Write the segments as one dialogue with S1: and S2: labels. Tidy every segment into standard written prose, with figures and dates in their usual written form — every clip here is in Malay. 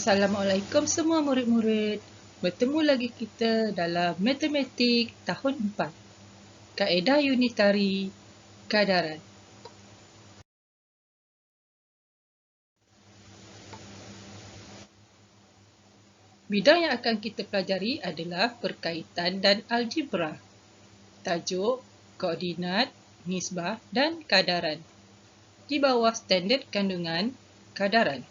S1: Assalamualaikum semua murid-murid. Bertemu lagi kita dalam Matematik tahun 4. Kaedah Unitari Kadaran. Bidang yang akan kita pelajari adalah perkaitan dan algebra. Tajuk, koordinat, nisbah dan kadaran. Di bawah standard kandungan kadaran.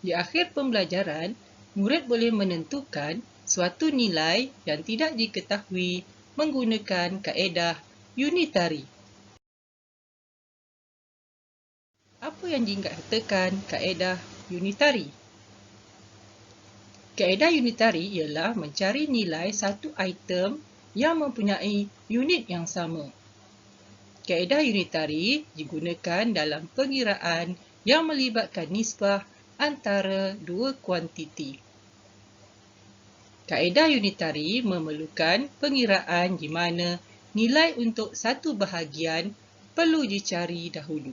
S1: Di akhir pembelajaran, murid boleh menentukan suatu nilai yang tidak diketahui menggunakan kaedah unitari. Apa yang dikatakan kaedah unitari? Kaedah unitari ialah mencari nilai satu item yang mempunyai unit yang sama. Kaedah unitari digunakan dalam pengiraan yang melibatkan nisbah antara dua kuantiti. Kaedah unitari memerlukan pengiraan di mana nilai untuk satu bahagian perlu dicari dahulu.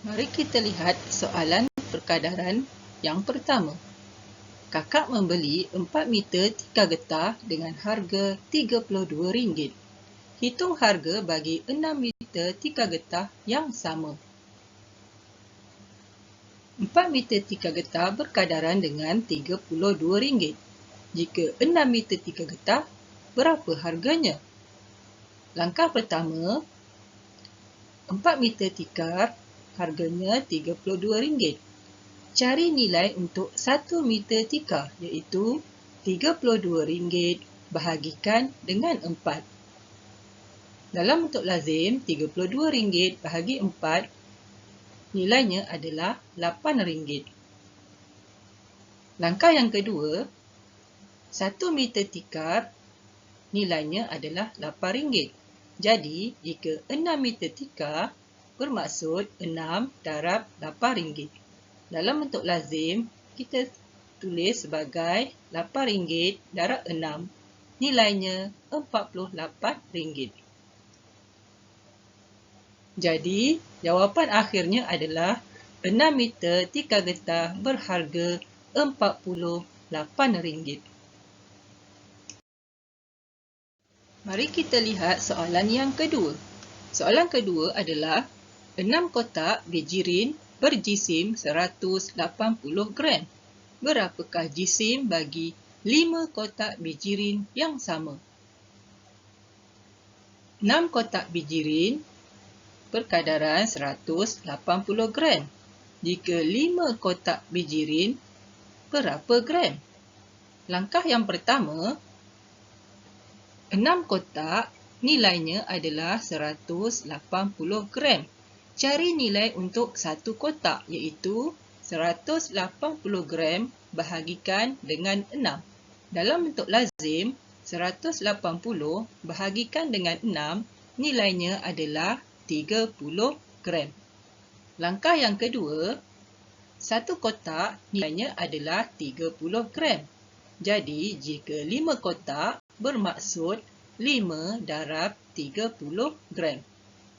S1: Mari kita lihat soalan perkadaran yang pertama. Kakak membeli 4 meter tikar getah dengan harga RM32. Hitung harga bagi 6 meter tikar getah yang sama. 4 meter tikar getah berkadaran dengan RM32. Jika 6 meter tikar getah, berapa harganya? Langkah pertama, 4 meter tikar harganya RM32. Cari nilai untuk 1 meter tikar iaitu RM32 bahagikan dengan 4. Dalam bentuk lazim, RM32 bahagi 4 nilainya adalah RM8. Langkah yang kedua, 1 meter tikar nilainya adalah RM8. Jadi, jika 6 meter tikar, bermaksud 6 darab RM8. Dalam bentuk lazim, kita tulis sebagai RM8 darab 6. Nilainya RM48. Jadi, jawapan akhirnya adalah 6 meter tikar getah berharga RM48. Mari kita lihat soalan yang kedua. Soalan kedua adalah 6 kotak bijirin berjisim 180 gram. Berapakah jisim bagi 5 kotak bijirin yang sama? 6 kotak bijirin berkadaran 180 gram. Jika 5 kotak bijirin, berapa gram? Langkah yang pertama, 6 kotak nilainya adalah 180 gram. Cari nilai untuk satu kotak iaitu 180 gram bahagikan dengan 6. Dalam bentuk lazim, 180 bahagikan dengan 6 nilainya adalah 30 gram. Langkah yang kedua, satu kotak nilainya adalah 30 gram. Jadi, jika 5 kotak bermaksud 5 darab 30 gram.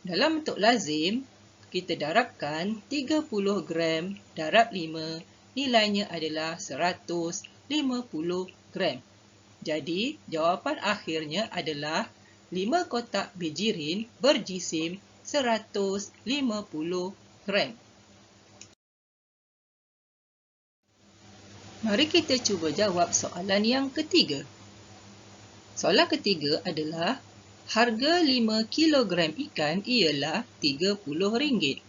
S1: Dalam bentuk lazim, kita darabkan 30 gram darab 5, nilainya adalah 150 gram. Jadi, jawapan akhirnya adalah 5 kotak bijirin berjisim 150 gram. Mari kita cuba jawab soalan yang ketiga. Soalan ketiga adalah harga 5 kilogram ikan ialah RM30.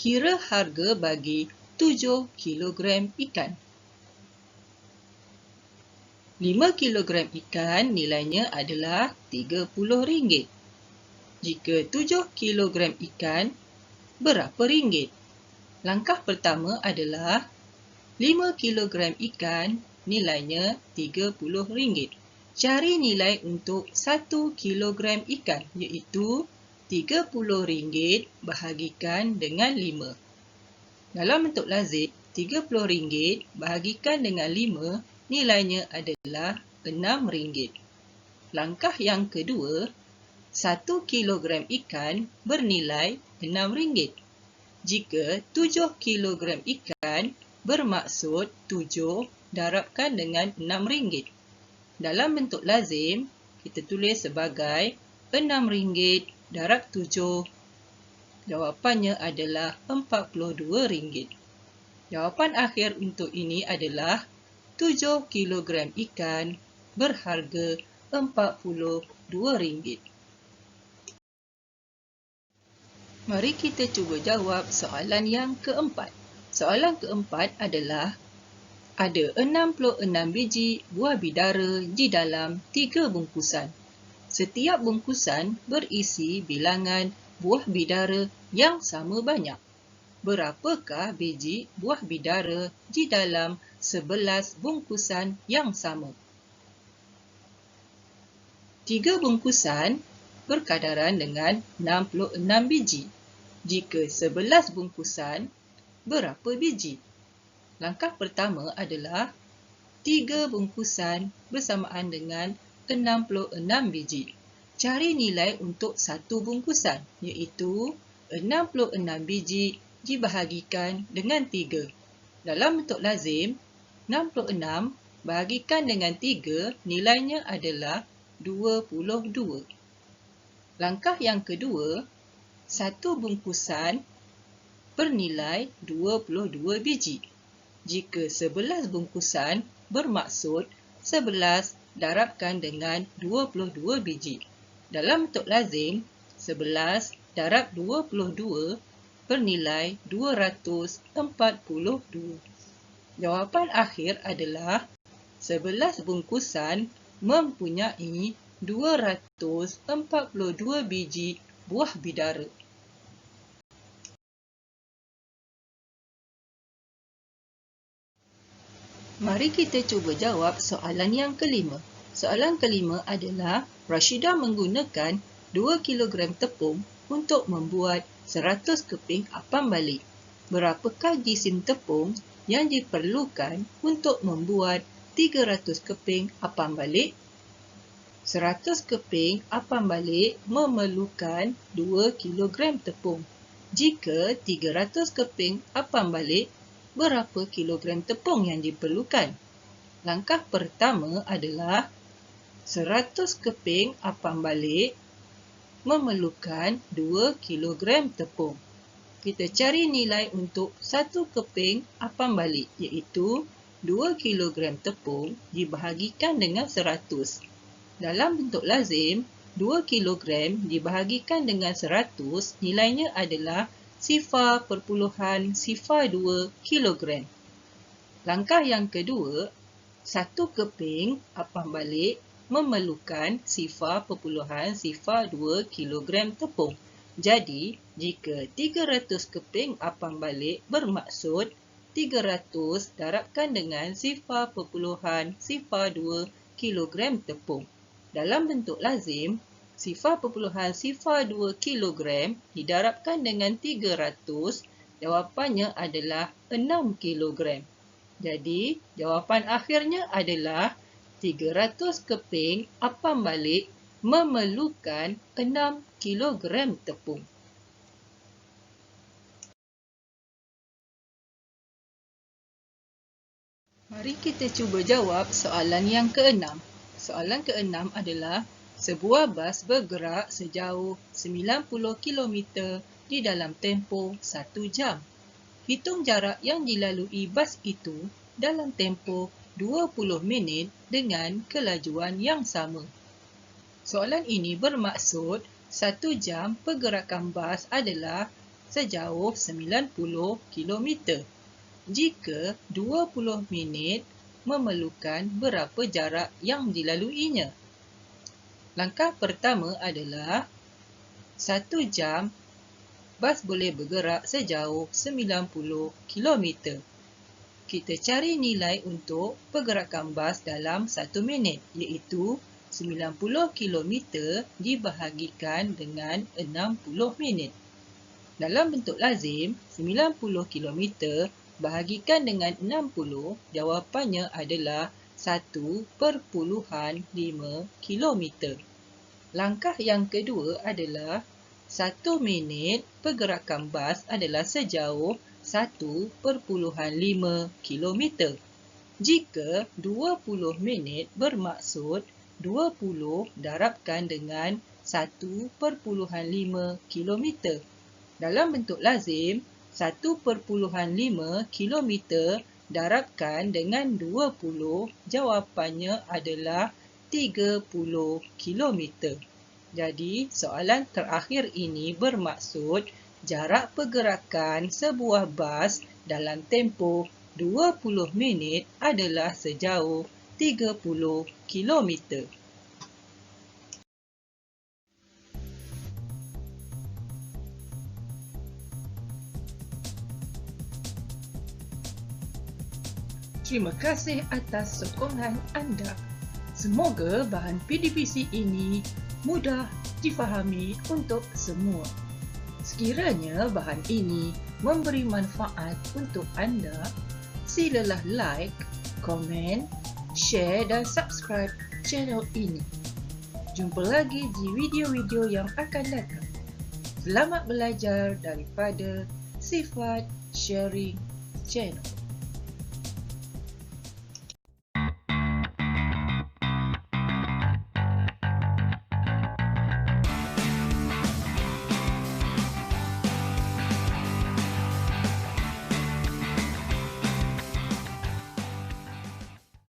S1: Kira harga bagi 7 kilogram ikan. 5 kilogram ikan nilainya adalah RM30. Jika 7 kilogram ikan, berapa ringgit? Langkah pertama adalah 5 kilogram ikan nilainya RM30. Cari nilai untuk 1 kilogram ikan iaitu RM30 bahagikan dengan 5. Dalam bentuk lazim, RM30 bahagikan dengan 5 nilainya adalah RM6. Langkah yang kedua, 1 kilogram ikan bernilai RM6. Jika 7 kilogram ikan bermaksud 7 darabkan dengan RM6. Dalam bentuk lazim, kita tulis sebagai RM6 darab 7. Jawapannya adalah RM42. Jawapan akhir untuk ini adalah 7 kilogram ikan berharga RM42. Mari kita cuba jawab soalan yang keempat. Soalan keempat adalah, ada 66 biji buah bidara di dalam 3 bungkusan. Setiap bungkusan berisi bilangan buah bidara yang sama banyak. Berapakah biji buah bidara di dalam 11 bungkusan yang sama? 3 bungkusan berkadaran dengan 66 biji. Jika 11 bungkusan, berapa biji? Langkah pertama adalah 3 bungkusan bersamaan dengan 66 biji. Cari nilai untuk satu bungkusan, iaitu 66 biji dibahagikan dengan 3. Dalam bentuk lazim, 66 bahagikan dengan 3 nilainya adalah 22. Langkah yang kedua, satu bungkusan bernilai 22 biji. Jika 11 bungkusan bermaksud 11 darabkan dengan 22 biji. Dalam bentuk lazim, 11 darab 22 bernilai 242. Jawapan akhir adalah 11 bungkusan mempunyai 242 biji buah bidara. Mari kita cuba jawab soalan yang kelima. Soalan kelima adalah, Rashidah menggunakan 2 kilogram tepung untuk membuat 100 keping apam balik. Berapakah jisim tepung yang diperlukan untuk membuat 300 keping apam balik? 100 keping apam balik memerlukan 2 kilogram tepung. Jika 300 keping apam balik, berapa kilogram tepung yang diperlukan? Langkah pertama adalah 100 keping apam balik memerlukan 2 kilogram tepung. Kita cari nilai untuk 1 keping apam balik, iaitu 2 kilogram tepung dibahagikan dengan 100. Dalam bentuk lazim, 2 kilogram dibahagikan dengan 100 nilainya adalah 0.02 kilogram. Langkah yang kedua, 1 keping apam balik memerlukan 0.02 kilogram tepung. Jadi, jika 300 keping apam balik bermaksud 300 darabkan dengan 0.02 kilogram tepung. Dalam bentuk lazim, 0.02 kilogram didarabkan dengan 300, jawapannya adalah 6 kilogram. Jadi, jawapan akhirnya adalah 300 keping apam balik memerlukan 6 kilogram tepung. Mari kita cuba jawab soalan yang keenam. Soalan keenam adalah, sebuah bas bergerak sejauh 90 km di dalam tempoh 1 jam. Hitung jarak yang dilalui bas itu dalam tempoh 20 minit dengan kelajuan yang sama. Soalan ini bermaksud 1 jam pergerakan bas adalah sejauh 90 km. Jika 20 minit memerlukan berapa jarak yang dilaluinya? Langkah pertama adalah 1 jam bas boleh bergerak sejauh 90 km. Kita cari nilai untuk pergerakan bas dalam 1 minit, iaitu 90 km dibahagikan dengan 60 minit. Dalam bentuk lazim, 90 km bahagikan dengan 60, jawapannya adalah 1.5 km. Langkah yang kedua adalah 1 minit pergerakan bas adalah sejauh 1.5 kilometer. Jika 20 minit bermaksud 20 darabkan dengan 1.5 kilometer. Dalam bentuk lazim, 1.5 kilometer darabkan dengan 20, jawapannya adalah 30 kilometer. Jadi, soalan terakhir ini bermaksud jarak pergerakan sebuah bas dalam tempoh 20 minit adalah sejauh 30 kilometer. Terima kasih atas sokongan anda. Semoga bahan PDPC ini mudah difahami untuk semua. Sekiranya bahan ini memberi manfaat untuk anda, silalah like, komen, share dan subscribe channel ini. Jumpa lagi di video-video yang akan datang. Selamat belajar daripada Sifat Sharing Channel.